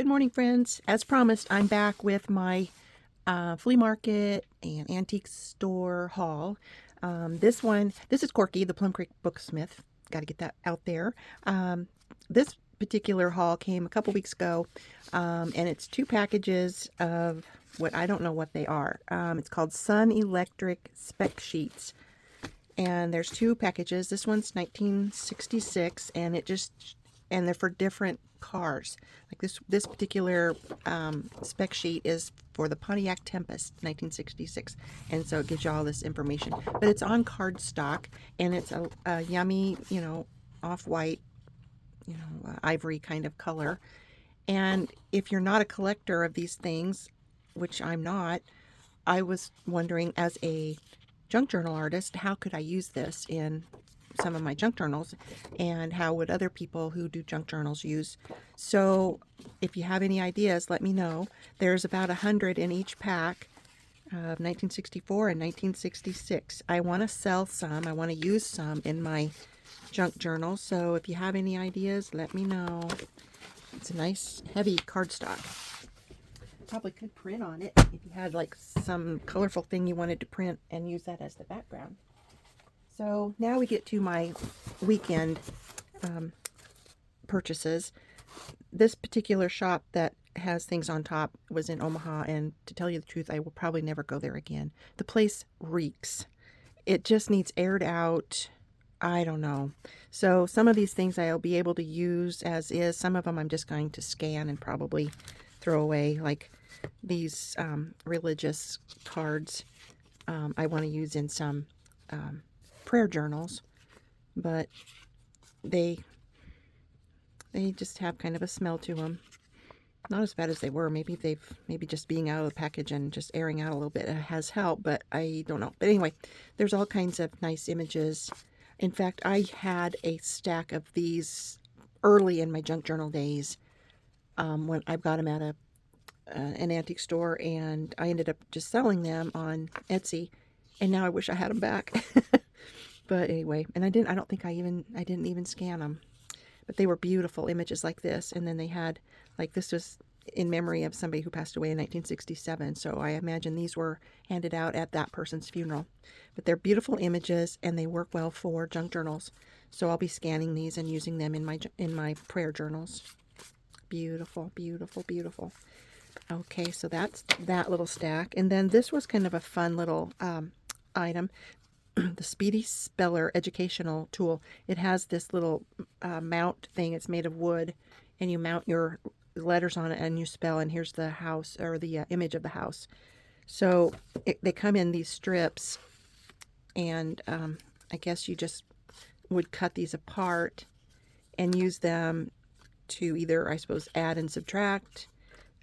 Good morning, friends. As promised, I'm back with my flea market and antique store haul. This is Corky, the Plum Creek Booksmith. Got to get that out there. This particular haul came a couple weeks ago, and it's two packages of what I don't know what they are. It's called Sun Electric Spec Sheets, and there's two packages. This one's 1966, and they're for different cars. Like this particular spec sheet is for the Pontiac Tempest 1966, and so it gives you all this information. But it's on cardstock, and it's a yummy, off-white, ivory kind of color. And if you're not a collector of these things, which I'm not, I was wondering, as a junk journal artist, how could I use this in some of my junk journals, and how would other people who do junk journals use? So if you have any ideas, let me know. There's about 100 in each pack of 1964 and 1966. I want to sell some. I want to use some in my junk journal. So if you have any ideas, let me know. It's a nice heavy cardstock. Probably could print on it if you had like some colorful thing you wanted to print and use that as the background. So now we get to my weekend purchases. This particular shop that has things on top was in Omaha, and to tell you the truth, I will probably never go there again. The place reeks. It just needs aired out. I don't know. So some of these things I'll be able to use as is. Some of them I'm just going to scan and probably throw away, like these religious cards. I want to use in some prayer journals, but they just have kind of a smell to them. Not as bad as they were. Maybe just being out of the package and just airing out a little bit has helped, but I don't know. But anyway, there's all kinds of nice images. In fact, I had a stack of these early in my junk journal days, when I got them at an antique store, and I ended up just selling them on Etsy, and now I wish I had them back. But anyway, and I don't think I didn't even scan them. But they were beautiful images like this. And then they had, like, this was in memory of somebody who passed away in 1967. So I imagine these were handed out at that person's funeral. But they're beautiful images, and they work well for junk journals. So I'll be scanning these and using them in my prayer journals. Beautiful, beautiful, beautiful. Okay, so that's that little stack. And then this was kind of a fun little item. The Speedy Speller educational tool. It has this little mount thing. It's made of wood, and you mount your letters on it and you spell, and here's the house, or the image of the house. So they come in these strips, and I guess you just would cut these apart and use them to either, I suppose, add and subtract,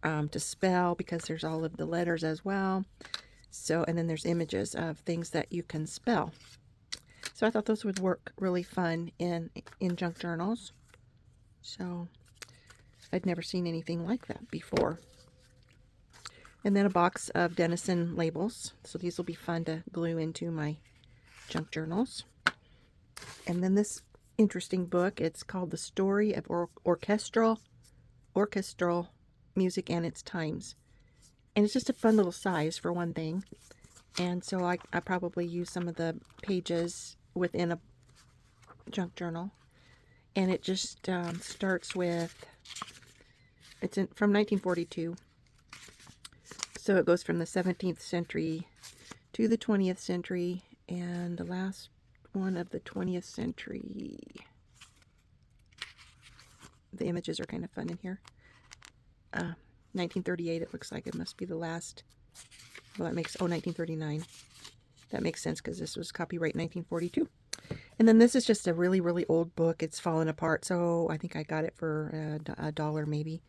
to spell, because there's all of the letters as well. So, and then there's images of things that you can spell. So I thought those would work really fun in junk journals. So I'd never seen anything like that before. And then a box of Denison labels. So these will be fun to glue into my junk journals. And then this interesting book, it's called The Story of Orchestral Music and Its Times. And it's just a fun little size, for one thing. And so I probably use some of the pages within a junk journal. And it just starts with, from 1942. So it goes from the 17th century to the 20th century. And the last one of the 20th century. The images are kind of fun in here. 1938, it looks like it must be the last. Well, that makes, 1939. That makes sense, because this was copyright 1942. And then this is just a really, really old book. It's fallen apart, so I think I got it for $1 maybe.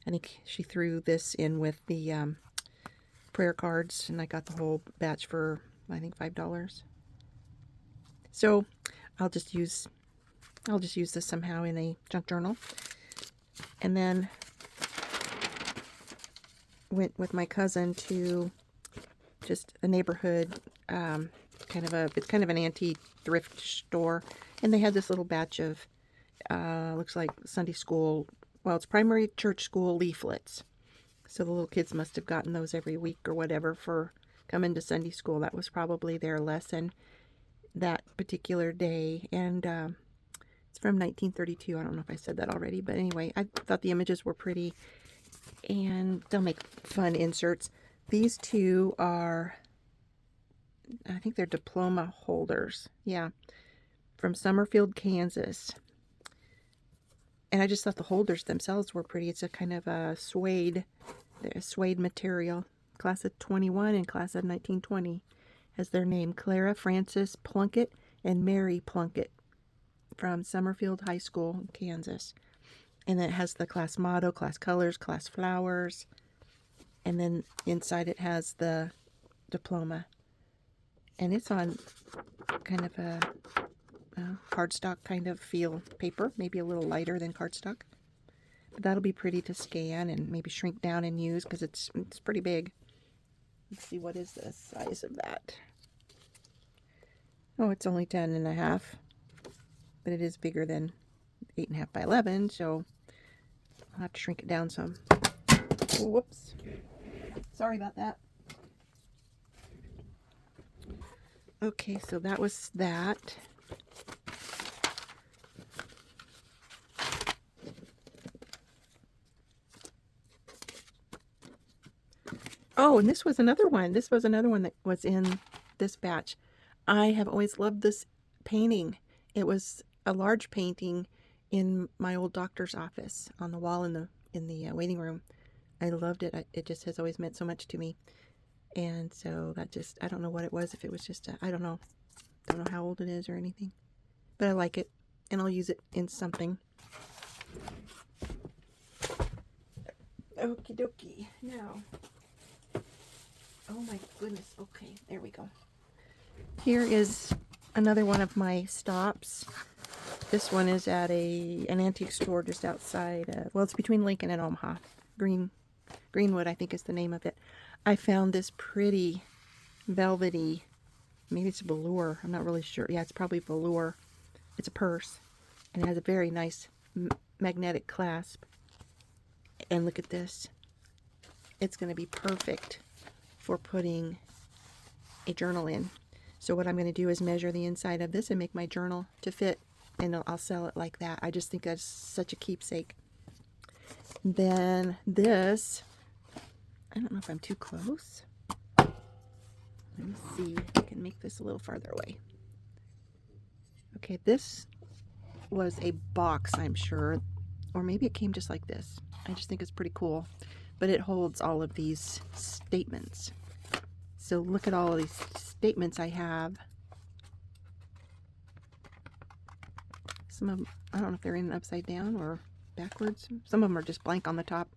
I think she threw this in with the prayer cards, and I got the whole batch for, I think, $5. So I'll just use this somehow in a junk journal. And then went with my cousin to just a neighborhood, it's kind of an antique thrift store, and they had this little batch of looks like Sunday school well, it's primary church school leaflets. So the little kids must have gotten those every week or whatever for coming to Sunday school. That was probably their lesson that particular day. And it's from 1932. I don't know if I said that already, but anyway, I thought the images were pretty, and they'll make fun inserts. These two are, I think they're diploma holders. Yeah, from Summerfield, Kansas. And I just thought the holders themselves were pretty. It's a kind of a suede material. Class of 21 and class of 1920 has their name. Clara Frances Plunkett and Mary Plunkett from Summerfield High School in Kansas. And then it has the class motto, class colors, class flowers. And then inside it has the diploma. And it's on kind of a cardstock kind of feel paper, maybe a little lighter than cardstock. But that'll be pretty to scan and maybe shrink down and use because it's pretty big. Let's see, what is the size of that? Oh, it's only 10.5, but it is bigger than 8.5 by 11, so I'll have to shrink it down some. Oh, whoops. Sorry about that. Okay, so that was that. Oh, and this was another one. This was another one that was in this batch. I have always loved this painting. It was a large painting in my old doctor's office on the wall in the waiting room. I loved it. It just has always meant so much to me. And so that just, I don't know what it was. If it was just, I don't know. Don't know how old it is or anything. But I like it. And I'll use it in something. Okie dokie. Now. Oh my goodness. Okay, there we go. Here is another one of my stops. This one is at an antique store just outside. Well, it's between Lincoln and Omaha. Greenwood, I think is the name of it. I found this pretty velvety, maybe it's velour. I'm not really sure. Yeah, it's probably velour. It's a purse, and it has a very nice magnetic clasp. And look at this. It's going to be perfect for putting a journal in. So what I'm going to do is measure the inside of this and make my journal to fit, and I'll sell it like that. I just think that's such a keepsake. Then this, I don't know if I'm too close. Let me see if I can make this a little farther away. Okay, this was a box, I'm sure, or maybe it came just like this. I just think it's pretty cool. But it holds all of these statements. So look at all of these statements I have. Some of them, I don't know if they're in upside down or backwards. Some of them are just blank on the top.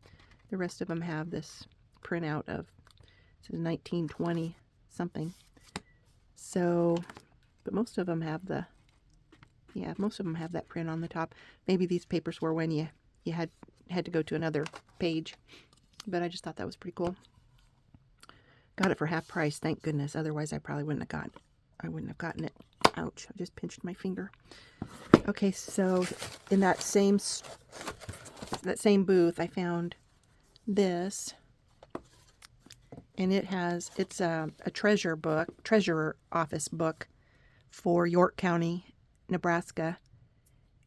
The rest of them have this printout of, it says 1920 something. So, but most of them have the, yeah, most of them have that print on the top. Maybe these papers were when you had to go to another page. But I just thought that was pretty cool. Got it for half price, thank goodness. Otherwise, I probably wouldn't have gotten it. Ouch! I just pinched my finger. Okay, so in that same booth, I found this, and it's a treasurer office book for York County, Nebraska,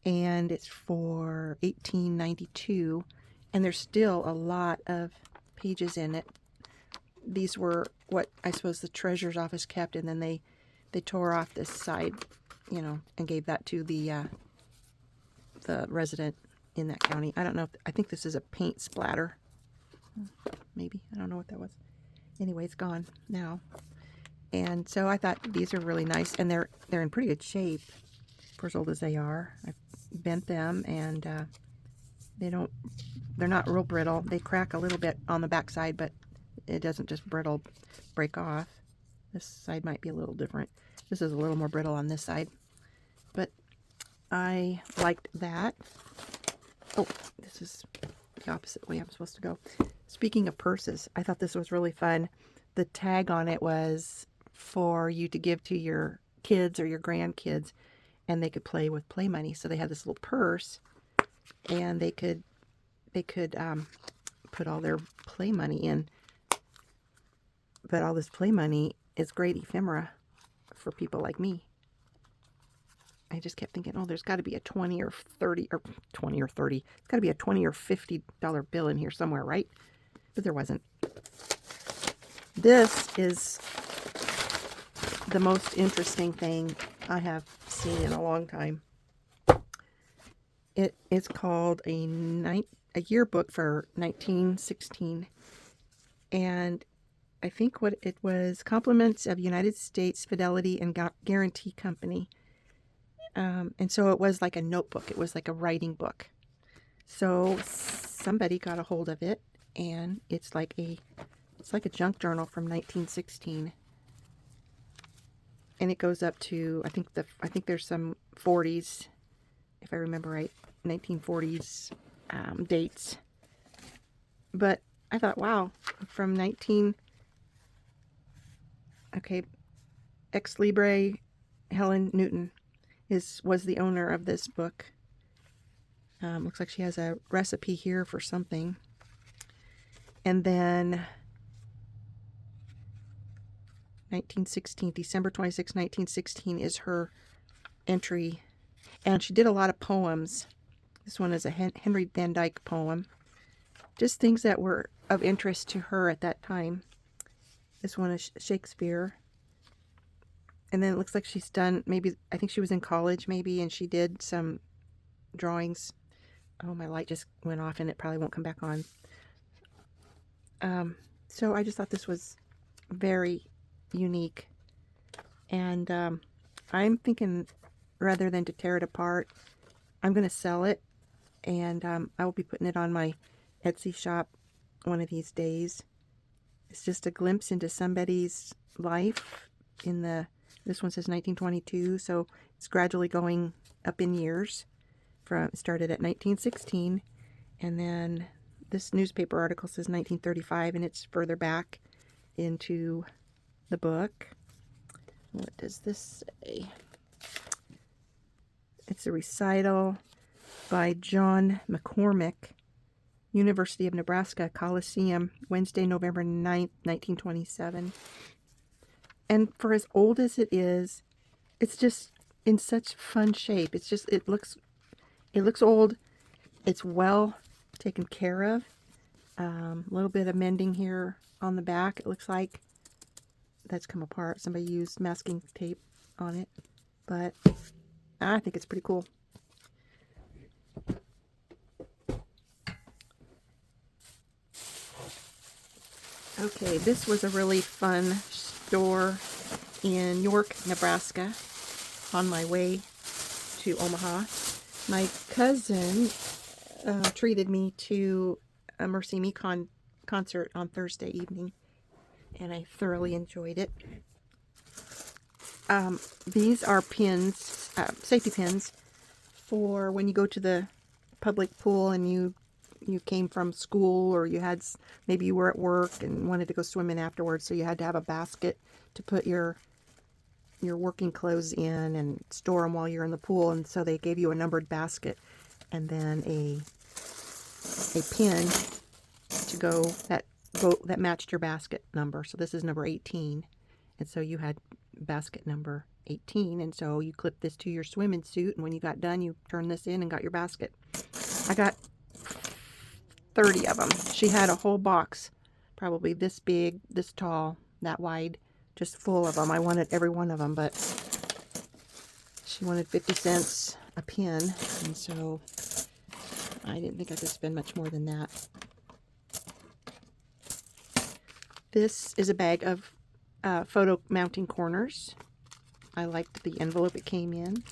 and it's for 1892. And there's still a lot of pages in it. These were what I suppose the treasurer's office kept, and then they tore off this side, you know, and gave that to the resident in that county. I don't know. I think this is a paint splatter. Maybe. I don't know what that was. Anyway, it's gone now. And so I thought these are really nice, and they're in pretty good shape for as old as they are. I've bent them, and they're not real brittle. They crack a little bit on the back side, but it doesn't just break off. This side might be a little different. This is a little more brittle on this side. But I liked that. Oh, this is the opposite way I'm supposed to go. Speaking of purses, I thought this was really fun. The tag on it was for you to give to your kids or your grandkids, and they could play with play money. So they had this little purse, and they could they could put all their play money in. But all this play money is great ephemera for people like me. I just kept thinking, oh, there's got to be a 20 or 30 or 20 or 30. It's got to be a $20 or $50 bill in here somewhere, right? But there wasn't. This is the most interesting thing I have seen in a long time. It is called a yearbook for 1916. And I think what it was, Compliments of United States Fidelity and Guarantee Company. And so it was like a notebook. It was like a writing book. So somebody got a hold of it, and it's like a junk journal from 1916. And it goes up to, I think there's some 40s, if I remember right, 1940s dates. But I thought, wow, from Ex Libre Helen Newton was the owner of this book. Looks like she has a recipe here for something. And then 1916, December 26, 1916 is her entry. And she did a lot of poems. This one is a Henry Van Dyke poem. Just things that were of interest to her at that time. This one is Shakespeare. And then it looks like she's done, maybe, I think she was in college maybe, and she did some drawings. Oh, my light just went off and it probably won't come back on. So I just thought this was very unique. And I'm thinking, rather than to tear it apart, I'm going to sell it. And I will be putting it on my Etsy shop one of these days. It's just a glimpse into somebody's life in this one says 1922, so it's gradually going up in years. It started at 1916, and then this newspaper article says 1935, and it's further back into the book. What does this say? It's a recital by John McCormick, University of Nebraska Coliseum, Wednesday, November 9th, 1927. And for as old as it is, it's just in such fun shape. It's just, it looks old. It's well taken care of. A little bit of mending here on the back. It looks like that's come apart. Somebody used masking tape on it. But I think it's pretty cool. Okay, this was a really fun store in York, Nebraska, on my way to Omaha. My cousin treated me to a Mercy Me concert on Thursday evening, and I thoroughly enjoyed it. These are pins, safety pins, for when you go to the public pool and you came from school, or maybe you were at work and wanted to go swimming afterwards, so you had to have a basket to put your working clothes in and store them while you're in the pool. And so they gave you a numbered basket and then a pin to go that matched your basket number. So this is number 18, and so you had basket number 18, and so you clipped this to your swimming suit, and when you got done, you turned this in and got your basket. I got 30 of them. She had a whole box, probably this big, this tall, that wide, just full of them. I wanted every one of them, but she wanted 50 cents a pin, and so I didn't think I could spend much more than that. This is a bag of photo mounting corners. I liked the envelope it came in.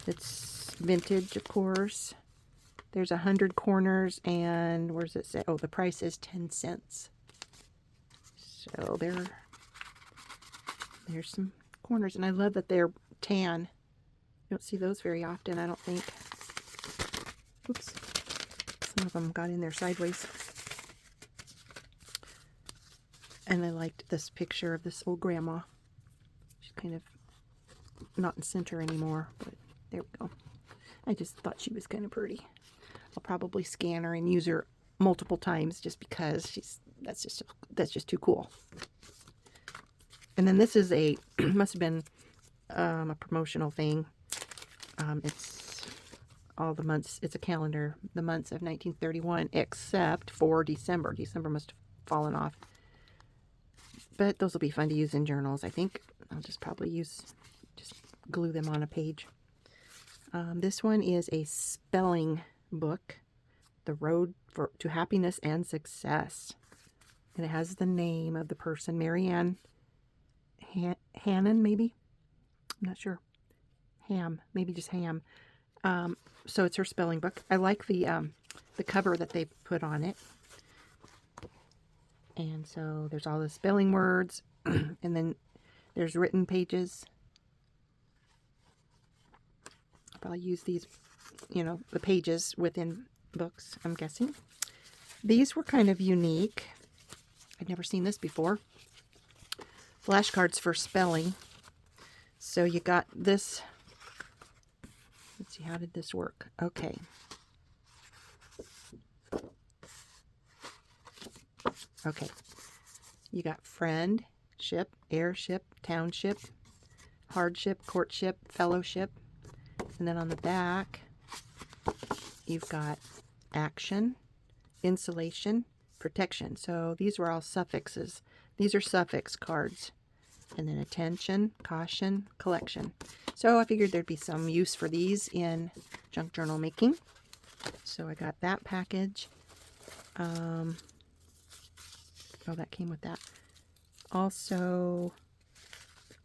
It's vintage, of course. There's 100 corners, and where does it say? Oh, the price is 10 cents. So there's some corners, and I love that they're tan. You don't see those very often, I don't think. Oops. Some of them got in there sideways. And I liked this picture of this old grandma. She's kind of not in center anymore, but there we go. I just thought she was kind of pretty. I'll probably scan her and use her multiple times just because that's just too cool. And then this is a must have been a promotional thing. It's all the months. It's a calendar, the months of 1931, except for December. December must have fallen off. But those will be fun to use in journals, I think. I'll just probably just glue them on a page. This one is a spelling book, The Road to Happiness and Success. And it has the name of the person, Marianne Hannon, maybe? I'm not sure. Ham, maybe just Ham. So it's her spelling book. I like the cover that they put on it. And so there's all the spelling words, and then there's written pages. I'll probably use these, the pages within books, I'm guessing. These were kind of unique. I'd never seen this before. Flashcards for spelling. So you got this. Let's see, how did this work? Okay. Okay. You got friendship, heirship, township, hardship, courtship, fellowship. And then on the back, you've got action, insulation, protection. So these were all suffixes. These are suffix cards. And then attention, caution, collection. So I figured there'd be some use for these in junk journal making. So I got that package. Oh, that came with that. Also,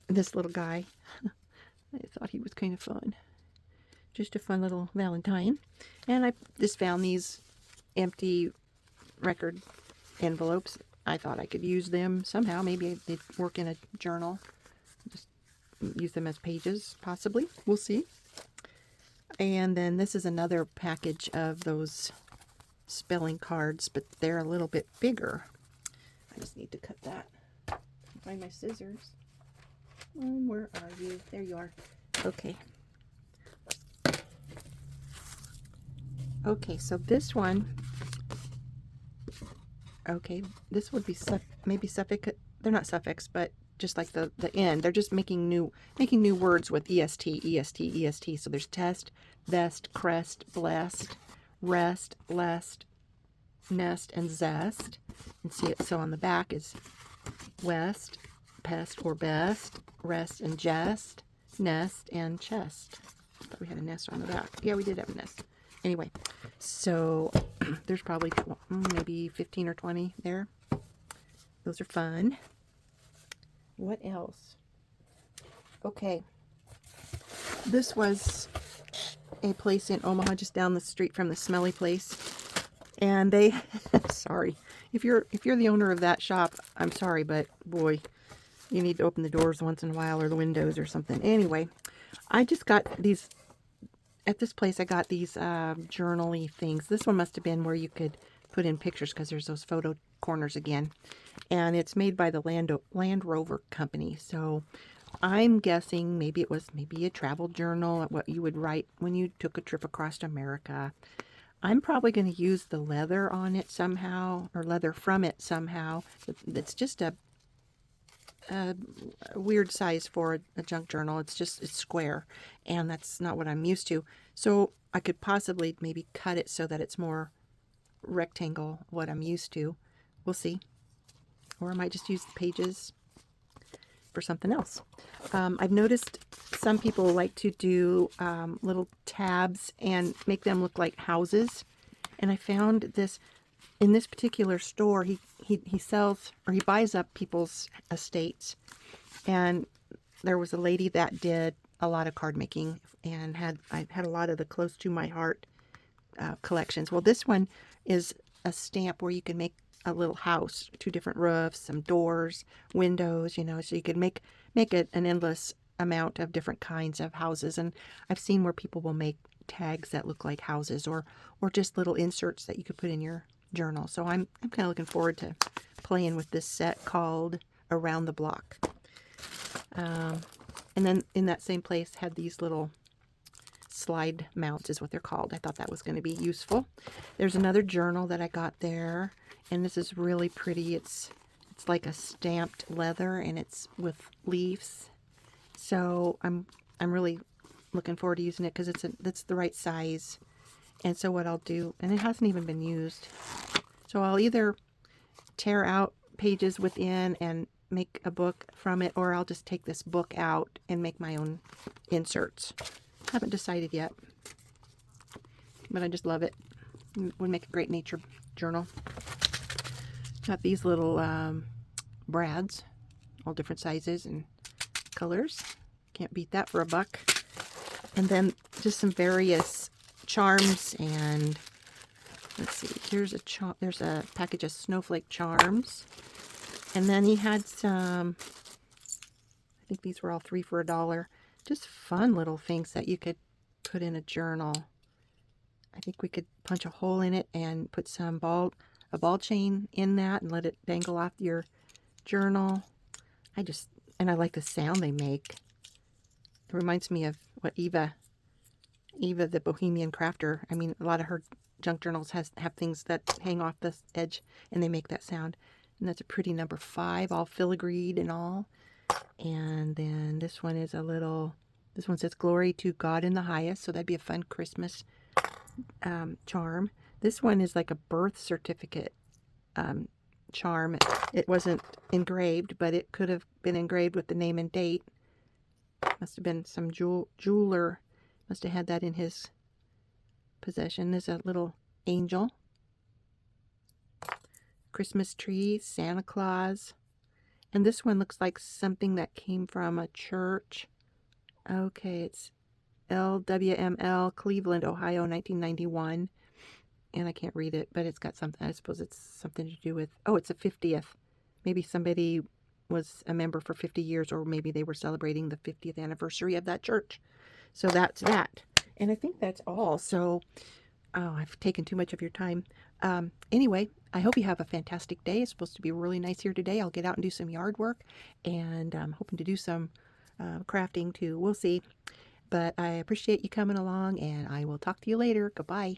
this little guy. I thought he was kind of fun. Just a fun little Valentine. And I just found these empty record envelopes. I thought I could use them somehow. Maybe they'd work in a journal. Just use them as pages, possibly. We'll see. And then this is another package of those spelling cards, but they're a little bit bigger. I just need to cut that. Find my scissors. Where are you? There you are. Okay. Okay, so this one. Okay, this would be maybe suffix. They're not suffix, but just like the end. They're just making new words with est, est, est. So there's test, vest, crest, blessed, rest, lest, nest, and zest. And see it. So on the back is west, pest or best, rest and jest, nest and chest. I thought we had a nest on the back. Yeah, we did have a nest. Anyway, so there's probably maybe 15 or 20 there. Those are fun. What else? Okay. This was a place in Omaha just down the street from the smelly place. And they, sorry, if you're the owner of that shop, I'm sorry, but boy, you need to open the doors once in a while or the windows or something. Anyway, I just got these, at this place I got these journal-y things. This one must have been where you could put in pictures because there's those photo corners again. And it's made by the Land Rover company. So I'm guessing maybe it was a travel journal, what you would write when you took a trip across America. I'm probably going to use the leather on it somehow, or leather from it somehow. It's just a weird size for a junk journal. It's square, and that's not what I'm used to. So I could possibly maybe cut it so that it's more rectangle, what I'm used to. We'll see. Or I might just use the pages for something else. I've noticed some people like to do little tabs and make them look like houses. And I found this in this particular store. He sells, or he buys up people's estates. And there was a lady that did a lot of card making and I had a lot of the close to my heart collections. Well, this one is a stamp where you can make a little house, 2 different roofs, some doors, windows, so you could make it an endless amount of different kinds of houses. And I've seen where people will make tags that look like houses, or just little inserts that you could put in your journal. So I'm kind of looking forward to playing with this set called Around the Block. And then in that same place had these little slide mounts is what they're called. I thought that was going to be useful. There's another journal that I got there, and this is really pretty. It's like a stamped leather, and it's with leaves. So I'm really looking forward to using it because it's the right size. And so what I'll do, and it hasn't even been used, so I'll either tear out pages within and make a book from it, or I'll just take this book out and make my own inserts. Haven't decided yet, but I just love it. It would make a great nature journal. Got these little brads, all different sizes and colors. Can't beat that for $1. And then just some various charms, and let's see, there's a package of snowflake charms. And then he had some, I think these were all 3 for $1. Just fun little things that you could put in a journal. I think we could punch a hole in it and put a ball chain in that and let it dangle off your journal. And I like the sound they make. It reminds me of what Eva the Bohemian Crafter. I mean, a lot of her junk journals have things that hang off the edge and they make that sound. And that's a pretty number 5, all filigreed and all. And then this one is this one says Glory to God in the Highest. So that'd be a fun Christmas charm. This one is like a birth certificate charm. It wasn't engraved, but it could have been engraved with the name and date. Must have been some jeweler. Must have had that in his possession. There's a little angel. Christmas tree, Santa Claus. And this one looks like something that came from a church. Okay, it's LWML, Cleveland, Ohio, 1991. And I can't read it, but it's got something. I suppose it's something to do with, oh, it's a 50th. Maybe somebody was a member for 50 years, or maybe they were celebrating the 50th anniversary of that church. So that's that. And I think that's all. So, oh, I've taken too much of your time. Anyway, I hope you have a fantastic day. It's supposed to be really nice here today. I'll get out and do some yard work, and I'm hoping to do some crafting too. We'll see. But I appreciate you coming along, and I will talk to you later. Goodbye.